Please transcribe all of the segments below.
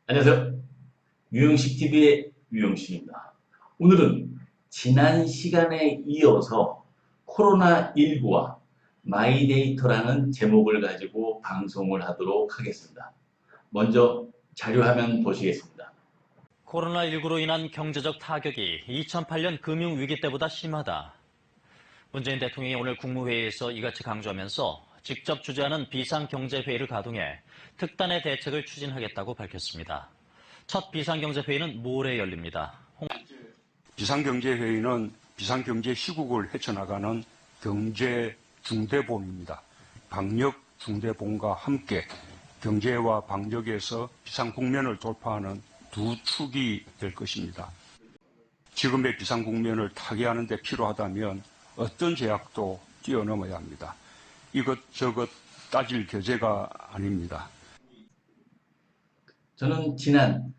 안녕하세요. 유영식 TV의 유영식입니다. 오늘은 지난 시간에 이어서 코로나19와 마이데이터라는 제목을 가지고 방송을 하도록 하겠습니다. 먼저 자료화면 보시겠습니다. 코로나19로 인한 경제적 타격이 2008년 금융위기 때보다 심하다. 문재인 대통령이 오늘 국무회의에서 이같이 강조하면서 직접 주재하는 비상경제회의를 가동해 특단의 대책을 추진하겠다고 밝혔습니다. 첫 비상경제회의는 모레 열립니다. 비상경제회의는 비상경제 시국을 헤쳐나가는 경제 중대본입니다. 방역 중대본과 함께 경제와 방역에서 비상국면을 돌파하는 두 축이 될 것입니다. 지금의 비상국면을 타개하는 데 필요하다면 어떤 제약도 뛰어넘어야 합니다. 이것저것 따질 겨제가 아닙니다. 저는 지난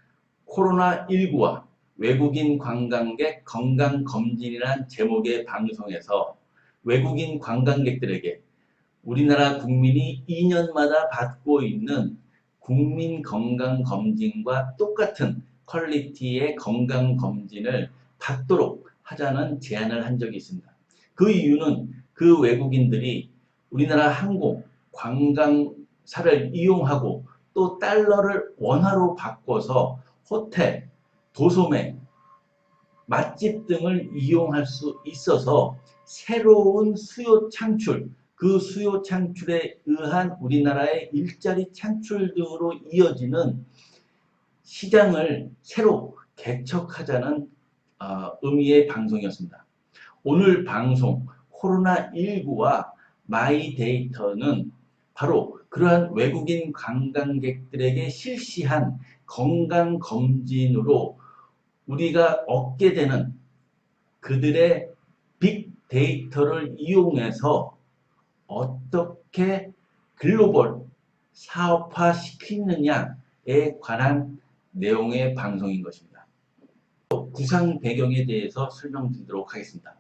코로나19와 외국인 관광객 건강검진이란 제목의 방송에서 외국인 관광객들에게 우리나라 국민이 2년마다 받고 있는 국민건강검진과 똑같은 퀄리티의 건강검진을 받도록 하자는 제안을 한 적이 있습니다. 그 이유는 그 외국인들이 우리나라 항공, 관광사를 이용하고 또 달러를 원화로 바꿔서 호텔, 도소매, 맛집 등을 이용할 수 있어서 새로운 수요 창출, 그 수요 창출에 의한 우리나라의 일자리 창출 등으로 이어지는 시장을 새로 개척하자는 의미의 방송이었습니다. 오늘 방송 코로나19와 마이데이터는 바로 그러한 외국인 관광객들에게 실시한 건강검진으로 우리가 얻게 되는 그들의 빅데이터를 이용해서 어떻게 글로벌 사업화 시키느냐에 관한 내용의 방송인 것입니다. 구상 배경에 대해서 설명드리도록 하겠습니다.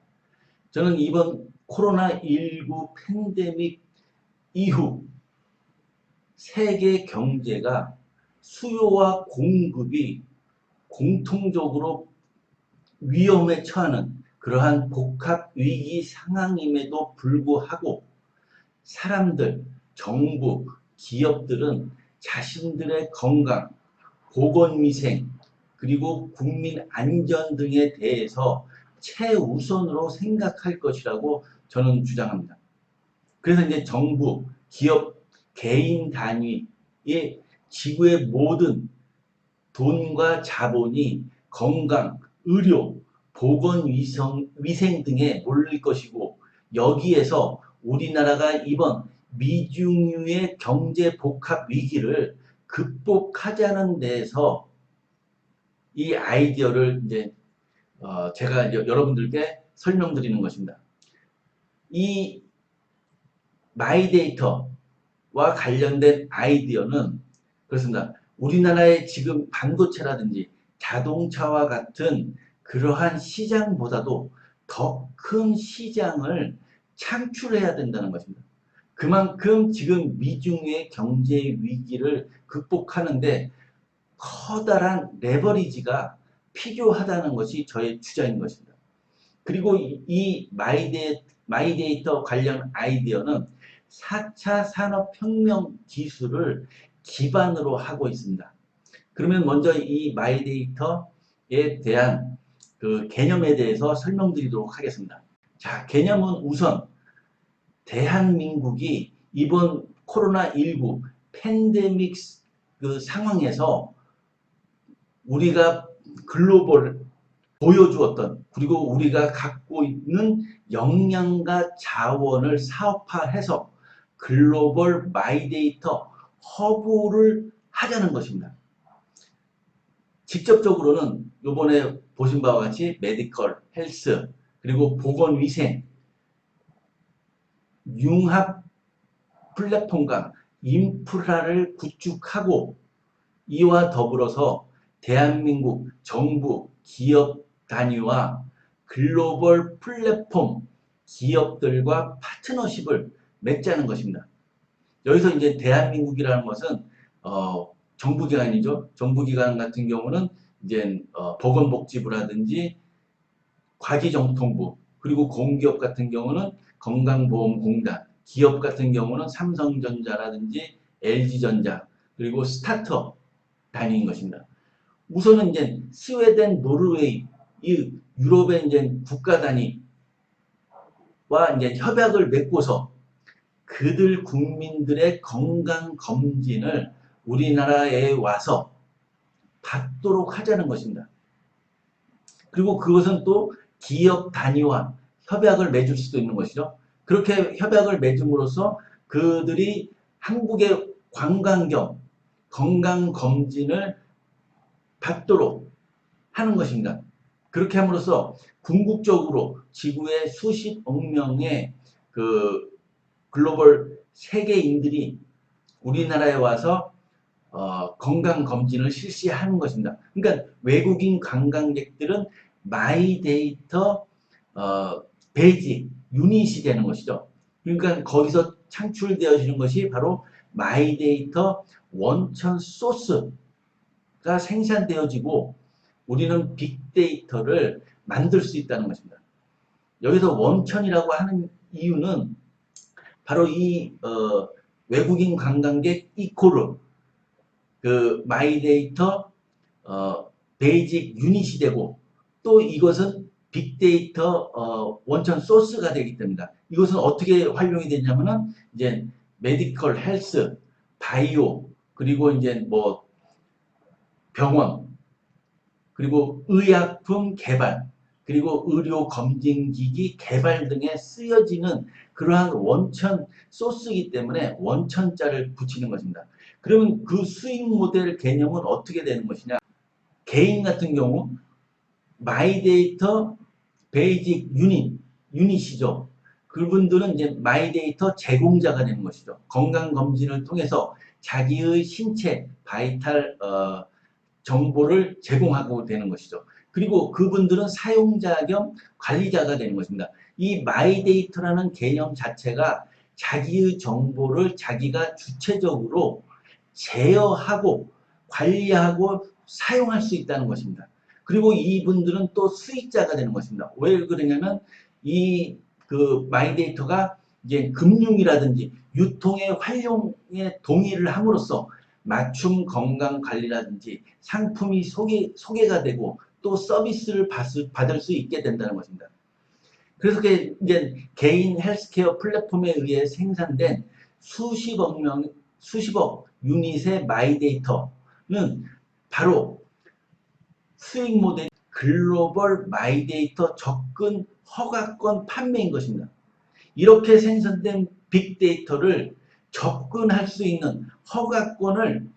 저는 이번 코로나19 팬데믹 이후 세계 경제가 수요와 공급이 공통적으로 위험에 처하는 그러한 복합 위기 상황임에도 불구하고 사람들, 정부, 기업들은 자신들의 건강, 보건위생, 그리고 국민 안전 등에 대해서 최우선으로 생각할 것이라고 저는 주장합니다. 그래서 이제 정부, 기업, 개인 단위의 지구의 모든 돈과 자본이 건강, 의료, 보건위생 등에 몰릴 것이고 여기에서 우리나라가 이번 미중유의 경제 복합 위기를 극복하자는 데서 이 아이디어를 이제 제가 이제 여러분들께 설명드리는 것입니다. 이 마이데이터와 관련된 아이디어는 그렇습니다. 우리나라의 지금 반도체라든지 자동차와 같은 그러한 시장보다도 더 큰 시장을 창출해야 된다는 것입니다. 그만큼 지금 미중의 경제 위기를 극복하는데 커다란 레버리지가 필요하다는 것이 저의 주장인 것입니다. 그리고 이 마이데이터 관련 아이디어는 4차 산업혁명 기술을 기반으로 하고 있습니다. 그러면 먼저 이 마이데이터에 대한 그 개념에 대해서 설명드리도록 하겠습니다. 자, 개념은 우선 대한민국이 이번 코로나19 팬데믹 그 상황에서 우리가 글로벌 보여주었던 그리고 우리가 갖고 있는 역량과 자원을 사업화해서 글로벌 마이데이터 허브를 하자는 것입니다. 직접적으로는 이번에 보신 바와 같이 메디컬, 헬스, 그리고 보건위생, 융합 플랫폼과 인프라를 구축하고 이와 더불어서 대한민국 정부, 기업 단위와 글로벌 플랫폼 기업들과 파트너십을 맺자는 것입니다. 여기서 이제 대한민국이라는 것은 정부기관이죠. 정부기관 같은 경우는 이제 보건복지부라든지 과기정통부, 그리고 공기업 같은 경우는 건강보험공단, 기업 같은 경우는 삼성전자라든지 LG전자, 그리고 스타트업 단위인 것입니다. 우선은 이제 스웨덴, 노르웨이, 이 유럽의 이제 국가 단위와 이제 협약을 맺고서 그들 국민들의 건강 검진을 우리나라에 와서 받도록 하자는 것입니다. 그리고 그것은 또 기업 단위와 협약을 맺을 수도 있는 것이죠. 그렇게 협약을 맺음으로써 그들이 한국의 관광 겸 건강검진을 받도록 하는 것입니다. 그렇게 함으로써 궁극적으로 지구의 수십억 명의 그 글로벌 세계인들이 우리나라에 와서 건강검진을 실시하는 것입니다. 그러니까 외국인 관광객들은 마이데이터 베이직 유닛이 되는 것이죠. 그러니까 거기서 창출되어지는 것이 바로 마이데이터 원천 소스가 생산되어지고 우리는 빅데이터를 만들 수 있다는 것입니다. 여기서 원천이라고 하는 이유는 바로 이 외국인 관광객 이코르 그 마이데이터 베이직 유닛이 되고 또 이것은 빅데이터 원천 소스가 되기 때문이다. 이것은 어떻게 활용이 되냐면은 이제 메디컬 헬스, 바이오, 그리고 이제 뭐 병원, 그리고 의약품 개발, 그리고 의료 검진기기 개발 등에 쓰여지는 그러한 원천 소스이기 때문에 원천자를 붙이는 것입니다. 그러면 그 수익 모델 개념은 어떻게 되는 것이냐? 개인 같은 경우 마이데이터 베이직 유닛이죠. 그분들은 이제 마이데이터 제공자가 되는 것이죠. 건강검진을 통해서 자기의 신체 바이탈 정보를 제공하고 되는 것이죠. 그리고 그분들은 사용자 겸 관리자가 되는 것입니다. 이 마이데이터라는 개념 자체가 자기의 정보를 자기가 주체적으로 제어하고 관리하고 사용할 수 있다는 것입니다. 그리고 이분들은 또 수익자가 되는 것입니다. 왜 그러냐면 이 그 마이데이터가 이제 금융이라든지 유통의 활용에 동의를 함으로써 맞춤 건강 관리라든지 상품이 소개가 되고 또 서비스를 받을 수 있게 된다는 것입니다. 그래서 이제 개인 헬스케어 플랫폼에 의해 생산된 수십억 유닛의 마이데이터는 바로 수익 모델 글로벌 마이데이터 접근 허가권 판매인 것입니다. 이렇게 생성된 빅데이터를 접근할 수 있는 허가권을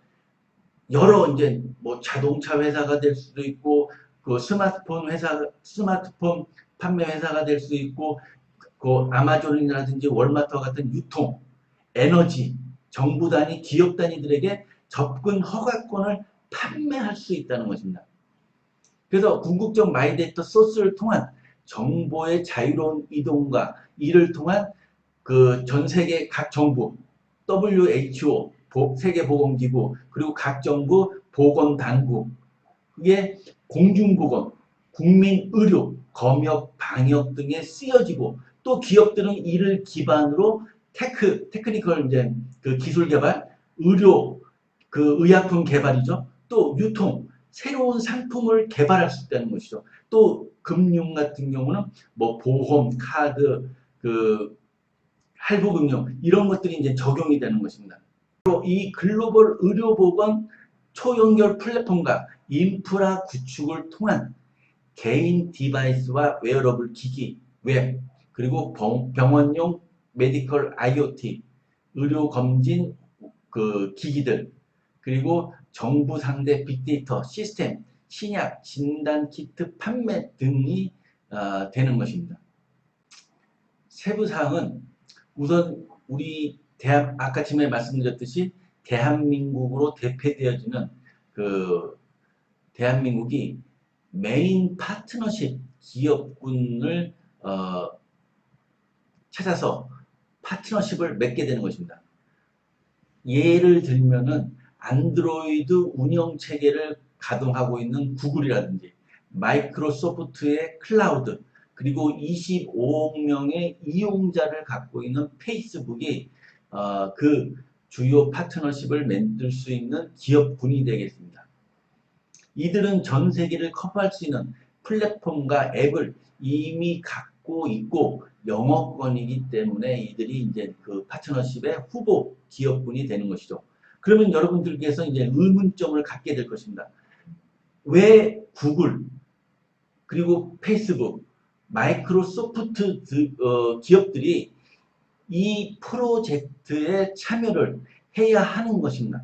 여러 이제 뭐 자동차 회사가 될 수도 있고 그 스마트폰 판매 회사가 될 수 있고 그 아마존이라든지 월마트와 같은 유통, 에너지, 정부 단위, 기업 단위들에게 접근 허가권을 판매할 수 있다는 것입니다. 그래서 궁극적 마이데이터 소스를 통한 정보의 자유로운 이동과 이를 통한 그 전 세계 각 정부, WHO, 세계보건기구, 그리고 각 정부 보건당국의 공중보건, 국민의료, 검역, 방역 등에 쓰여지고 또 기업들은 이를 기반으로 테크니컬 이제 그 기술 개발, 의료, 그 의약품 개발이죠. 또 유통, 새로운 상품을 개발할 수 있다는 것이죠. 또 금융 같은 경우는 뭐 보험, 카드, 그 할부금융 이런 것들이 이제 적용이 되는 것입니다. 또 이 글로벌 의료보건 초연결 플랫폼과 인프라 구축을 통한 개인 디바이스와 웨어러블 기기, 웹, 그리고 병원용 메디컬 IoT, 의료검진 그 기기들, 그리고 정부 상대 빅데이터 시스템, 신약, 진단키트 판매 등이 되는 것입니다. 세부사항은 우선 우리 아까 처음에 말씀드렸듯이 대한민국으로 대표되어지는 그 대한민국이 메인 파트너십 기업군을 찾아서 파트너십을 맺게 되는 것입니다. 예를 들면은 안드로이드 운영 체계를 가동하고 있는 구글이라든지 마이크로소프트의 클라우드, 그리고 25억 명의 이용자를 갖고 있는 페이스북이 그 주요 파트너십을 맺을 수 있는 기업군이 되겠습니다. 이들은 전 세계를 커버할 수 있는 플랫폼과 앱을 이미 갖고 있고 영어권이기 때문에 이들이 이제 그 파트너십의 후보 기업군이 되는 것이죠. 그러면 여러분들께서 이제 의문점을 갖게 될 것입니다. 왜 구글, 그리고 페이스북, 마이크로소프트 기업들이 이 프로젝트에 참여를 해야 하는 것인가?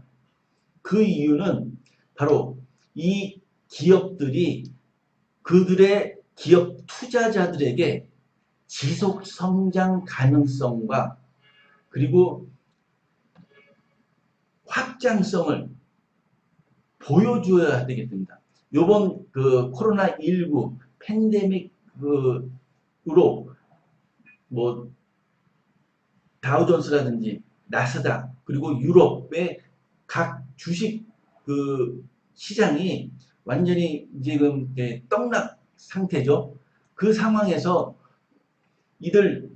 그 이유는 바로 이 기업들이 그들의 기업 투자자들에게 지속 성장 가능성과 그리고 확장성을 보여줘야 되겠습니다. 요번 그 코로나19 팬데믹으로 뭐 다우존스라든지 나스닥 그리고 유럽의 각 주식 그 시장이 완전히 지금 떡락 상태죠. 그 상황에서 이들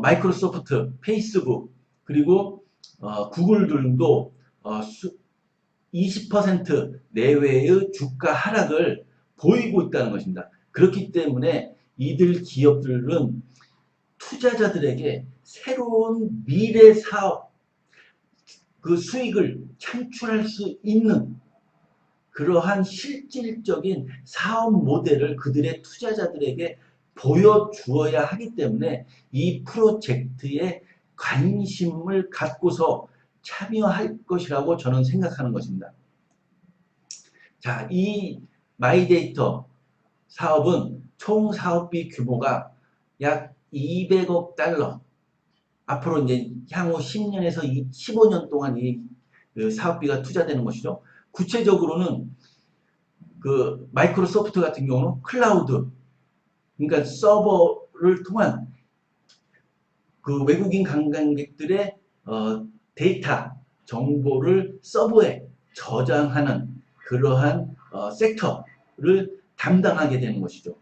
마이크로소프트, 페이스북 그리고 구글들도 20% 내외의 주가 하락을 보이고 있다는 것입니다. 그렇기 때문에 이들 기업들은 투자자들에게 새로운 미래 사업, 그 수익을 창출할 수 있는 그러한 실질적인 사업 모델을 그들의 투자자들에게 보여주어야 하기 때문에 이 프로젝트에 관심을 갖고서 참여할 것이라고 저는 생각하는 것입니다. 자, 이 마이데이터 사업은 총 사업비 규모가 약 200억 달러. 앞으로 이제 향후 10년에서 15년 동안 이 사업비가 투자되는 것이죠. 구체적으로는 그 마이크로소프트 같은 경우는 클라우드, 그러니까 서버를 통한 그 외국인 관광객들의 데이터 정보를 서버에 저장하는 그러한 섹터를 담당하게 되는 것이죠.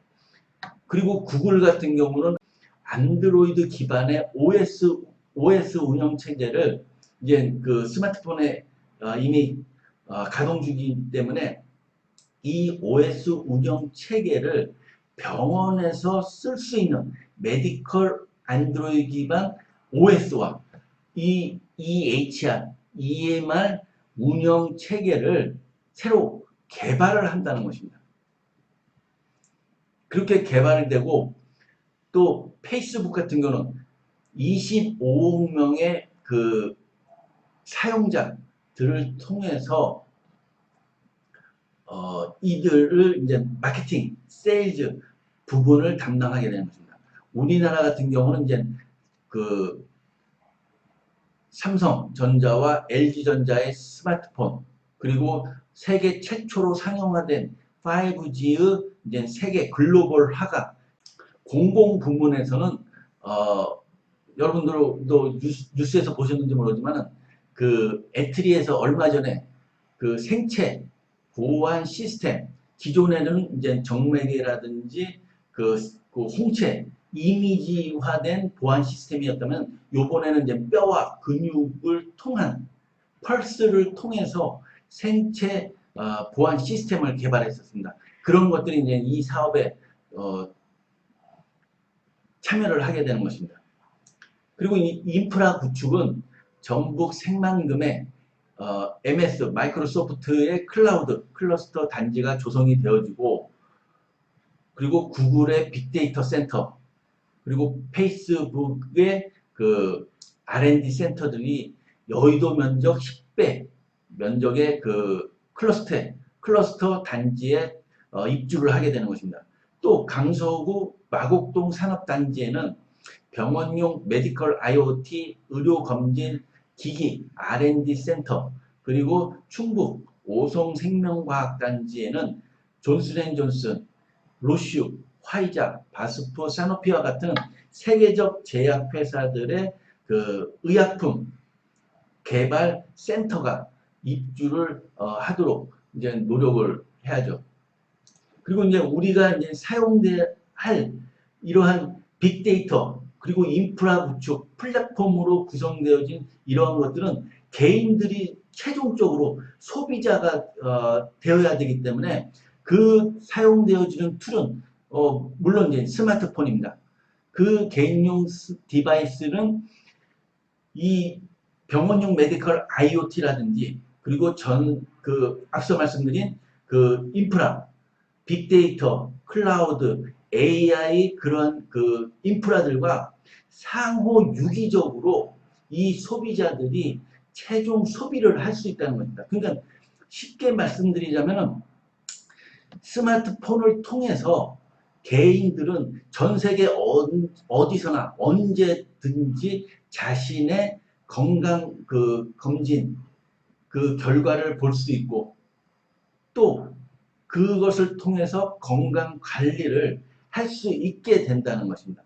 그리고 구글 같은 경우는 안드로이드 기반의 OS 운영 체제를 이제 그 스마트폰에 이미 가동 중이기 때문에 이 OS 운영 체계를 병원에서 쓸 수 있는 메디컬 안드로이드 기반 OS와 이 EMR 운영 체계를 새로 개발을 한다는 것입니다. 그렇게 개발이 되고 또 페이스북 같은 경우는 25억 명의 그 사용자들을 통해서 이들을 이제 마케팅, 세일즈 부분을 담당하게 되는 것입니다. 우리나라 같은 경우는 이제 그 삼성전자와 LG전자의 스마트폰 그리고 세계 최초로 상용화된 5G의 이제 세계 글로벌화가 공공 부문에서는 여러분들도 뉴스에서 보셨는지 모르지만 그 애트리에서 얼마 전에 그 생체 보안 시스템 기존에는 이제 정맥이라든지 그 홍채 이미지화된 보안 시스템이었다면 요번에는 이제 뼈와 근육을 통한 펄스를 통해서 생체 보안 시스템을 개발했었습니다. 그런 것들이 이제 이 사업에 참여를 하게 되는 것입니다. 그리고 이 인프라 구축은 전북 생만금에 MS 마이크로소프트의 클라우드 클러스터 단지가 조성이 되어지고 그리고 구글의 빅데이터 센터 그리고 페이스북의 그 R&D 센터들이 여의도 면적 10배 면적의 그 클러스터 단지에 입주를 하게 되는 것입니다. 또 강서구 마곡동 산업단지에는 병원용 메디컬 IoT 의료검진 기기 R&D 센터 그리고 충북 오송생명과학단지에는 존슨앤존슨, 로슈, 화이자, 바스프, 사노피와 같은 세계적 제약회사들의 그 의약품 개발 센터가 입주를 하도록 이제 노력을 해야죠. 그리고 이제 우리가 이제 할 이러한 빅데이터 그리고 인프라 구축 플랫폼으로 구성되어진 이러한 것들은 개인들이 최종적으로 소비자가 되어야 되기 때문에 그 사용되어지는 툴은 물론 이제 스마트폰입니다. 그 개인용 디바이스는 이 병원용 메디컬 IoT라든지 그리고 앞서 말씀드린 그 인프라, 빅데이터, 클라우드, AI 그런 그 인프라들과 상호 유기적으로 이 소비자들이 최종 소비를 할 수 있다는 겁니다. 그러니까 쉽게 말씀드리자면 스마트폰을 통해서 개인들은 전 세계 어디서나 언제든지 자신의 건강 검진 결과를 볼 수 있고 또 그것을 통해서 건강 관리를 할 수 있게 된다는 것입니다.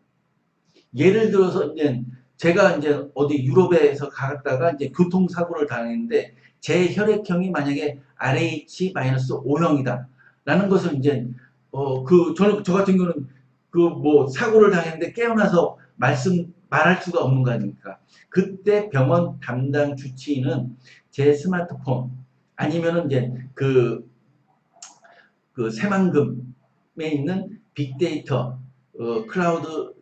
예를 들어서 이제 제가 이제 어디 유럽에서 갔다가 이제 교통사고를 당했는데 제 혈액형이 만약에 RH-O형이다 라는 것을 이제 저 같은 경우는 사고를 당했는데 깨어나서 말할 수가 없는 거 아닙니까? 그때 병원 담당 주치의는 제 스마트폰 아니면은 이제 그 새만금에 있는 빅데이터 클라우드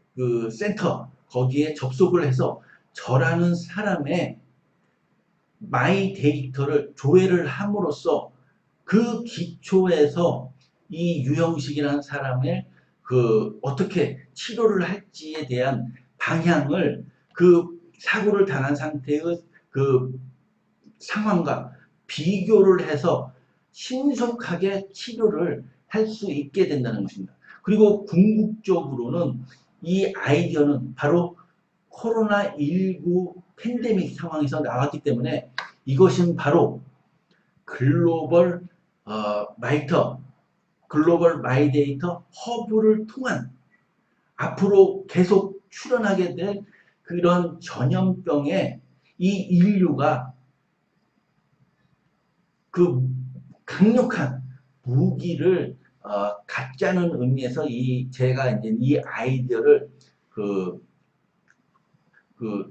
센터 거기에 접속을 해서 저라는 사람의 마이 데이터를 조회를 함으로써 그 기초에서 이 유형식이라는 사람의 어떻게 치료를 할지에 대한 방향을 사고를 당한 상태의 상황과 비교를 해서 신속하게 치료를 할 수 있게 된다는 것입니다. 그리고 궁극적으로는 이 아이디어는 바로 코로나19 팬데믹 상황에서 나왔기 때문에 이것은 바로 글로벌 마이데이터 허브를 통한 앞으로 계속 출현하게 될 그런 전염병에 이 인류가 강력한 무기를 갖자는 의미에서 제가 이제 이 아이디어를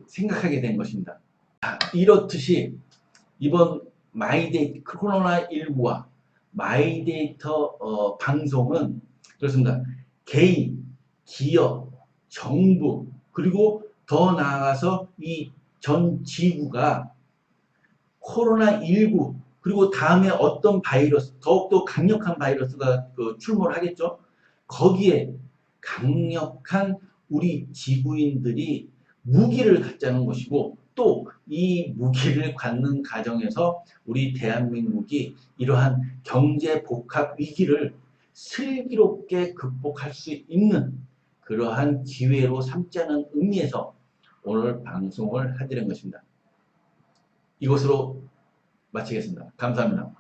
생각하게 된 것입니다. 이렇듯이 이번 코로나19와 마이데이터 방송은 그렇습니다. 개인, 기업, 정부 그리고 더 나아가서 이 전 지구가 코로나19 그리고 다음에 어떤 바이러스 더욱더 강력한 바이러스가 출몰 하겠죠. 거기에 강력한 우리 지구인들이 무기를 갖자는 것이고 또 이 무기를 갖는 과정에서 우리 대한민국이 이러한 경제 복합 위기를 슬기롭게 극복할 수 있는 그러한 기회로 삼자는 의미에서 오늘 방송을 해드린 것입니다. 이것으로 마치겠습니다. 감사합니다.